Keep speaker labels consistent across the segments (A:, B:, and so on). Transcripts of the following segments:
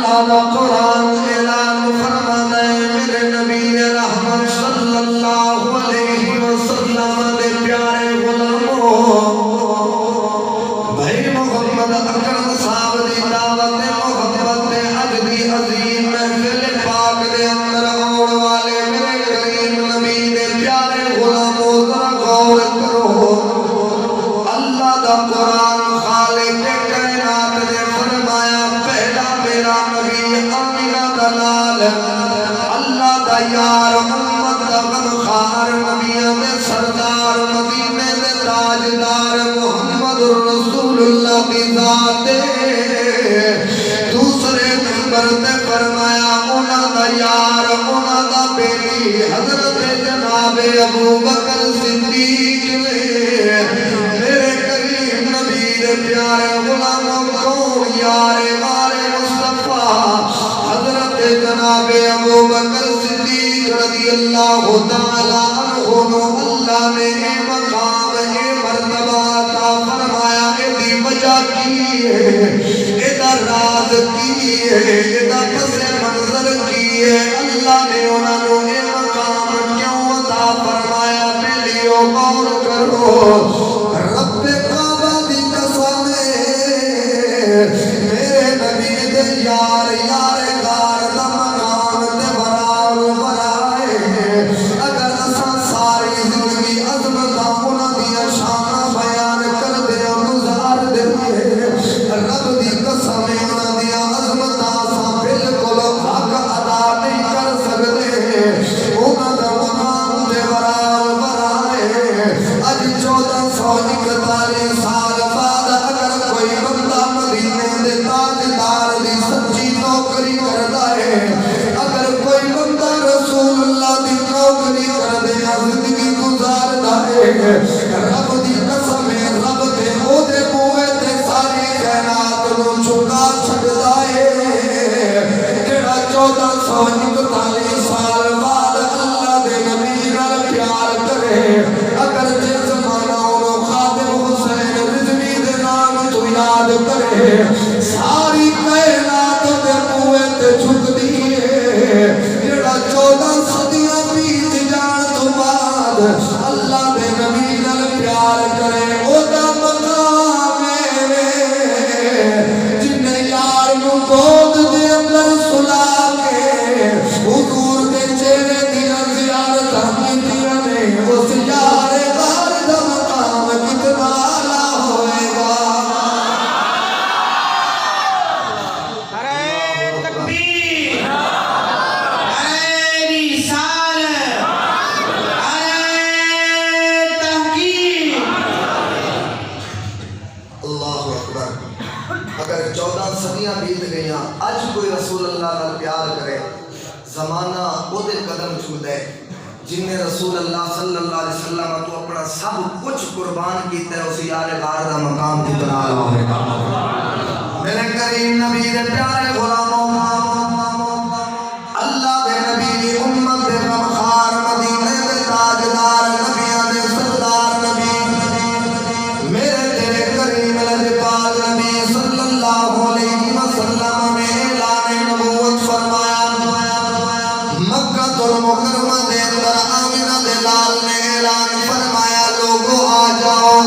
A: اللہ دا قرآن اعلان فرماتا ہے میرے نبی رحمت صلی اللہ علیہ وسلم دے پیارے غلاموں بھائی محمد اکرم صاحب دی دعوت محبت اج دی عظیم محفل پاک دے اندر آن والے میرے کریم نبی دے پیارے غلاموں ذرا غور کرو اللہ دا قرآن خالق کائنات نے فرمایا پہلا میرا نبی آمینہ دا لال اللہ دا یار امت دا غمخوار نبیوں دے سردار مدینے دے تاجدار محمد رسول اللہ کی ذات دوسرے نمبر تے فرمایا اونا دا یار اونا دا بیلی حضرت جناب ابو بکر صدیق میرے کریم نبی دے پیارے غلاموں کون یار مارے مصطفیٰ حضرت جناب ابو بکر صدیق رضی اللہ تعالیٰ عنہ اللہ نے مقام مرتبہ عطا فرمایا دی وجہ کی ہے ادا راز کی ہے ادا پس منظر کی ہے اللہ نے انہوں نے مقام کیوں عطا فرمایا پہلیو غور کرو رب کعبہ دی قسم میرے نبی دے یار یار غار دا مقام تے برار برائے اگر اساں ساری زندگی عظمت انہاں دی شان بیان کر دے گزار دے رب دی قسم انہاں دی عظمت اساں بالکل حق ادا نہیں کر سکدے انہاں دا مقام تے برار برائے اج 1441 سال بعد اگر کوئی بندہ مدینے دے تاجدار دی سچی نوکری کردا ہے اگر کوئی بندہ رسول اللہ دی نوکری کردے زندگی گزاردا ہے رب دی قسم رب تے او دے بوئے تے ساری کائنات نو چکا چھڈدا ہے جڑا 1441 سال بعد اللہ دے نبی نال پیار کرے اگر جے زمانہ انہوں خادم حسین رضوی دے نام تو یاد کرے ساری کائنات دے بوئے تے جھک دیئے جڑا 14 صدیاں بیت جان تو بعد اللہ دے نبی نال پیار کرے او دا مقام ہے جن یار نو گود دے اندر سلا کے حضور دے چہرے دیا زیارت ہمیں دیا نے اس یار غار دا مقام کتنا اعلیٰ ہوئے گا
B: تکبیر رسالت تحقیق
A: اللہ اکبر اگر 14 صدیاں بیت گئیاں اج کوئی رسول اللہ نال پیار کرے زمانہ او دے قدم چھو دے جن نے رسول اللہ صلی اللہ علیہ وسلم تو اپنا سب کچھ قربان کیتا ہے اس یار غار دا مقام کتنا اعلیٰ ہوئے گا میرے کریم نبی دے پیارے غلاموں اللہ دے نبی دی امت دے غمخوار مدینے دے تاجدار نبیاں دے سردار نبی میرے تیرے کریم لجپال نبی صلی اللہ علیہ وسلم نے اعلان نبوت فرمایا مکہ المکرمہ دے اندر آمینہ دے لال نے اعلان فرمایا لوگو آ جاؤ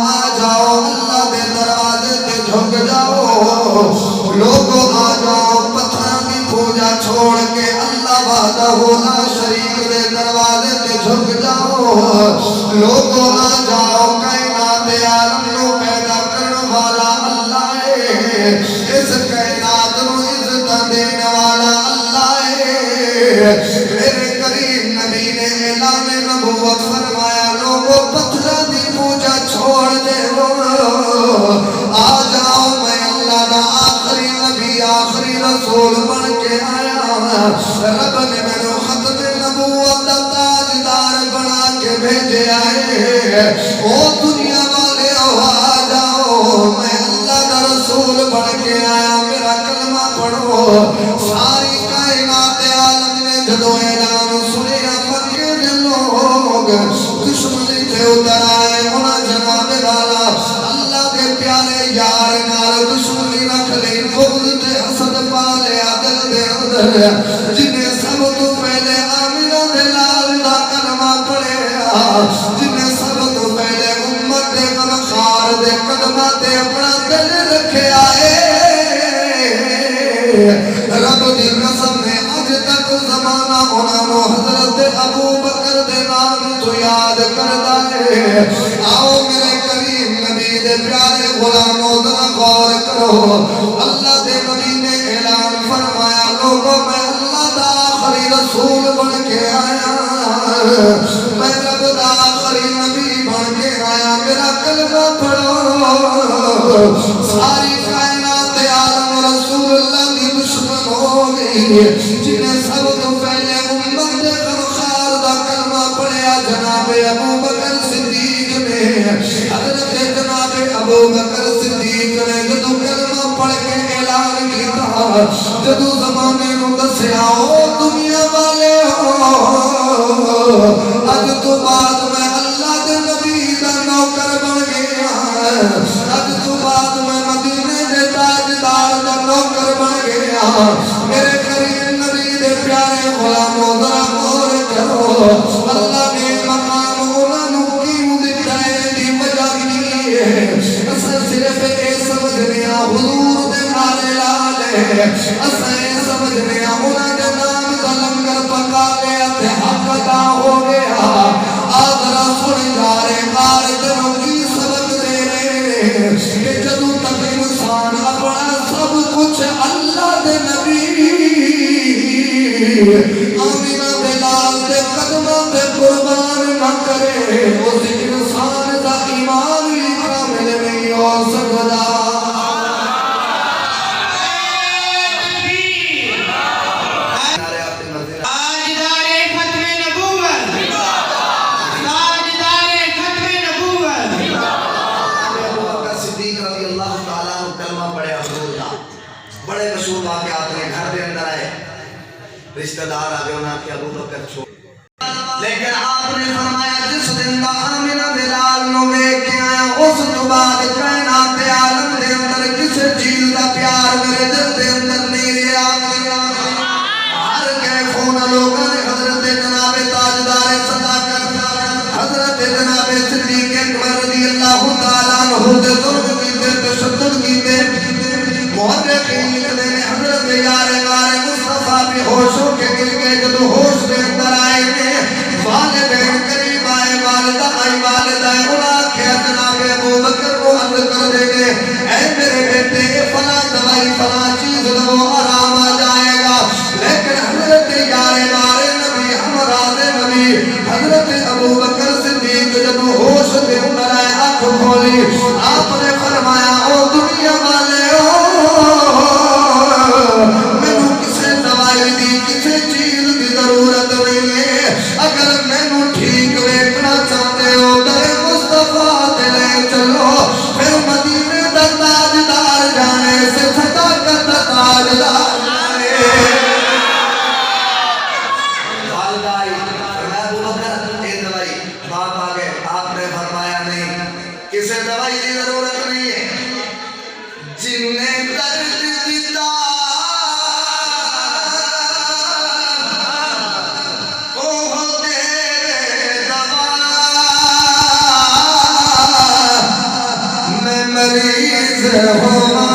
A: اللہ دے دروازے تے جھک جاؤ لوگو آ جاؤ پتھراں کی پوجا چھوڑ کے اللہ وحدہ لا شریک دے دروازے تے جھک جاؤ لوگو آ جاؤ کائنات عالم نو پیدا کرنے والا اللہ ہے اس کائنات نو عزت دینے والا اللہ ہے میرے کریم نبی نے اعلان نبوت فرمایا لوگوں پتھراں دی پوجا چھوڑ دے آ جاؤ میں اللہ دا آخری نبی آخری رسول بن کے آیا رب نے میرے ختم نبوت دا تاجدار بنا کے بھیجے آئے او دنیا والے آ جاؤ میں اللہ دا رسول بن کے آیا میرا کلمہ پڑھو ساری کائنات عالم نے جدو اعلان سنیا مکے دے لوگ دشمنی تے اتر آئے انہاں جناب والا اللہ دے پیارے یار نال دشمنی رکھ لئی بغض تے حسد پا لیا دل جنہیں سب تو پہلے آمینہ دلال دا کلمہ پڑھیا جنہیں سب تو پہلے امت دے غمخار دے قدمہ دے اپنا دل رکھے آئے رب دی قسم میں آج تک زمانہ انہوں حضرت ابو بکر دے نام تو یاد کردا ہے آؤ میرے کریم نبی دے پیارے غلاموں ذرا غور کرو اللہ دے نبی نے اعلان فرمایا لوگوں میں اللہ دا آخری رسول بن کے آیا میں رب دا آخری نبی بن کے آیا میرا کلمہ پڑھو ساری کائنات عالم رسول اللہ دی دشمن ہو گئی جنہیں سب تو پہلے امت دے غمخار دا کلمہ پڑھیا جناب ابو بکر صدیق نے حضرت جناب ابو بکر صدیق نے جدو کلمہ پڑھ کے اعلان کیا جدو زمانے نو دسیا او دنیا والے ہو اج تو بعد میں اللہ دے نبی دا نوکر بن گیا اج تو بعد میں مدینے دے تاجدار دا نوکر بن گیا میرے کریم نبی دے پیارے غلاموں ذرا غور کرو اللہ نے مقام انہوں کیوں دتا ہے دی وجہ کی ہے اساں صرف اے سمجھنے حضور دے نالے لالے اساں اے سمجھنے انہاں دے نام دا لنگر پکا لیا تے حق ادا ہو گیا آدھرا سن جا رہے مار جنوں کی سبق دے رہے کہ جدوں تک انسان اپنا سب کچھ اللہ دے نبی آمینہ بلال دے قدمہ دے قربان نہ کرے اس انسان دا ایمان ہی کامل نہیں ہو سکتا بڑے مشہور واقعات نے گھر دے اندر آئے رشتہ دار آگے انہاں کہ ابو بکر چھوڑ لیکن آپ نے فرمایا جس دن دا آمینہ بلال نو ویکھ کے آیا اس تو بعد کائنات عالم دے اندر کسے چیز دا پیار میرے دل دے اندر نہیں رہا ہر کے فون لوگوں نے حضرت جناب تاجدار صداقت حضرت جناب صدیق اکبر رضی اللہ تعالیٰ عنہ دے ظلم کیتے تشدد کیتے مورخین لکھتے ہیں حضرت یار غار مصطفیٰ بھی ہوش ہو کے گر گئے جدو ہوش کے اندر آئے ہیں والدین قریب آئے والدہ آئی والدہ اولا کیا جناب ابو بکر کو عرض کر دے گے اے میرے بیٹے فلاں دوائی فلاں چیز لو آرام آ جائے گا لیکن حضرت یار غار نبی ہمراہ نبی حضرت ابو بکر صدیق جدو ہوش کے اندر آئے آنکھ کھولی آپ نے فرمایا او دنیا والے مینوں کسے دوائی دی کسے چیز دی ضرورت نہیں ہے اگر مینوں ٹھیک ویکھنا چاہتے ہو در مصطفیٰ تے لے چلو پھر مدینے دا تاجدار جانے سے صداقت دا تاجدار جانے والدہ آئی فرمایا ابو بکر اے دوائی باپ آگے آپ نے فرمایا نہیں کسے دوائی دی ضرورت نہیں ہے جنہیں درد دیتا مریض ہوا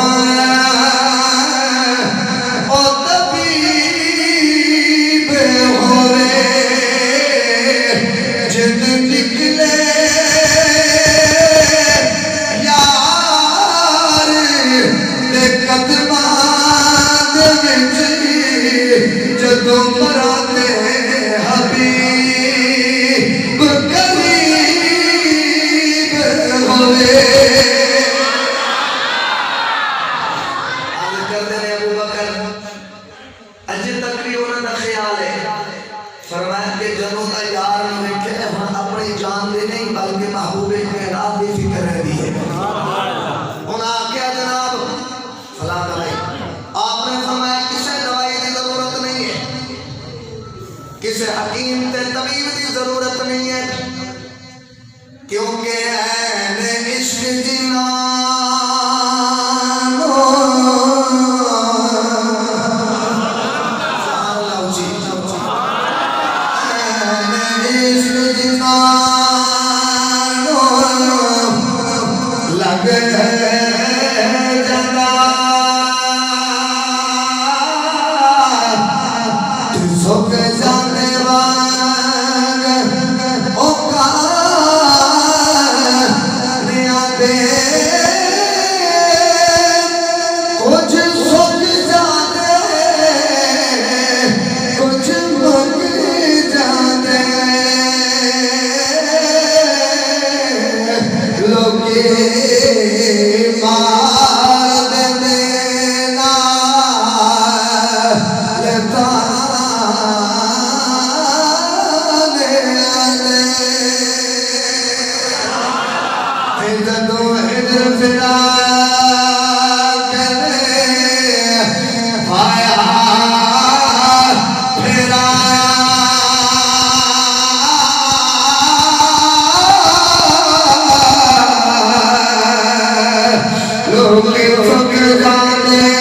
A: اور طبیب ہوئے جد نکلے یار دے قدمان وچ جدوں مراتے حبیب قریب ہوئے فرمایا کہ جنوں کا یار نے کہ اپنی جان دے نہیں بلکہ محبوب کائنات دی فکر ہے دی ہے انہاں کیا جناب فلاں دوائی آپ نے فرمایا کسے دوائی دی ضرورت نہیں ہے کسے حکیم تے طبیب دی ضرورت نہیں ہے کیونکہ عین عشق جنانو کچھ سوچ جاتے کچھ مگ جاتے لوگے مار دینا جدو ہجر فدا کرے آیا پھرا لوگ تھک جانے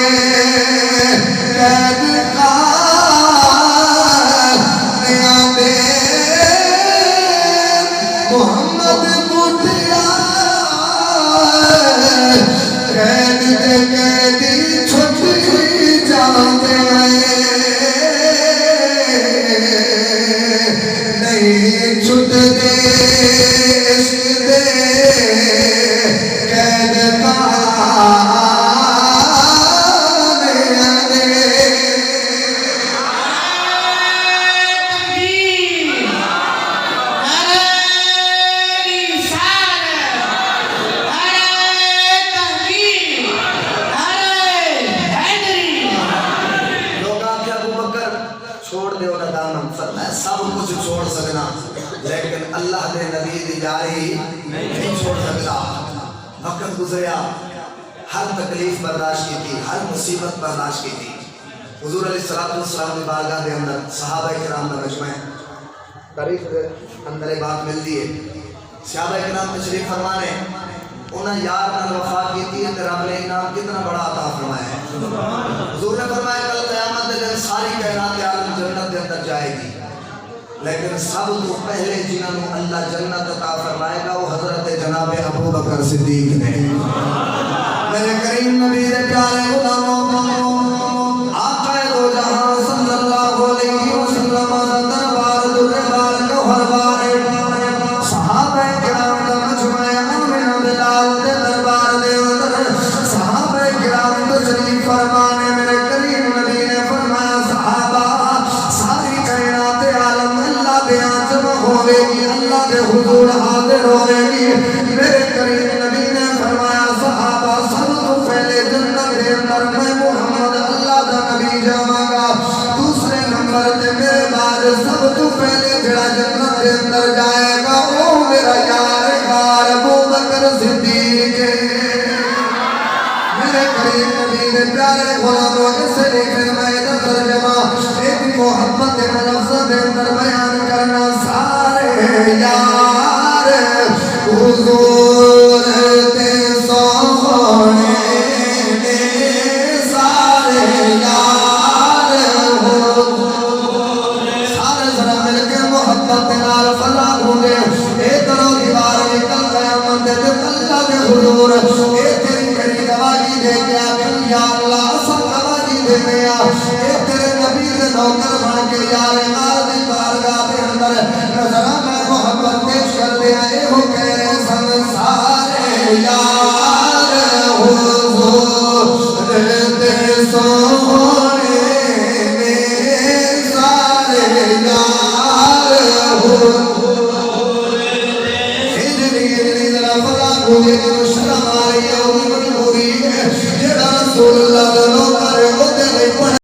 A: قید خانیاں دے محمد بوٹیا قید دے قیدی چھٹ جاتے نہیں چھٹتے عشق دے قید خانیاں دے چھوڑ دے انہاں دامن فرمایا سب کچھ چھوڑ سکنا لیکن اللہ دے نبی دی یاری نہیں چھوڑ سکتا وقت گزریا ہر تکلیف برداشت کی تھی ہر مصیبت برداشت کی تھی حضور علیہ السلام کی بارگاہ دے اندر صحابہ کرام دا مجمع تاریخ دے اندر ایک بات ملتی ہے صحابہ کرام تشریف فرمانے انہاں یار نال وفا کی تھی تے رب نے انعام کتنا بڑا عطا فرمایا ہے حضور نے فرمایا کل قیامت دے دن ساری کائنات عالم جنت دے اندر جائے گی لیکن سب تو پہلے جنہوں اللہ جنت عطا فرمائے گا وہ حضرت جناب ابو بکر صدیق نے میرے کریم نبی دے پیارے غلاموں آقا دو جہاں صلی اللہ علیہ وسلم دربار دربار گوہر بارے صحابہ کرام دا مجمع آمنہ بلال دے دربار دے اندر صحابہ کرام تشریف فرمانے میرے کریم نبی نے فرمایا صحابہ ساری کائنات عالم اللہ دے جمع ہوے گی اللہ دے حضور حاضر ہوے گی میرے کریم نبی نے فرمایا صحابہ سب تو پہلے جنت دے اندر میں محمد اللہ دا نبی جاواں گا دوسرے نمبر تے میرے بعد سب تو پہلے جڑا جنت دے اندر جائے گا او میرا یار غار ابو بکر صدیق میرے کریم نبی نے پیارے غلاموں اس لیے میں ترجمہ ایک محبت کے لفظ دے اندر بیان کرنا سارے یار حضور تے سونے سارے یار سارے ذرا مل کے محبت نال فلا ہوئے اے طرح دیوار نکل قیامت دے اللہ دے حضور اے تیری کری گواہی دے کے آگے یا اللہ سب گواہی دے گیا اے تیرے نبی دے نوکر بن کے یار غار دی بارگاہ دے اندر نظرہ میں محبت پیش کر دیا اے ہو کہہ سن سارے یار حضور تے سونے سارے یار حضور ہجری ذرا فلا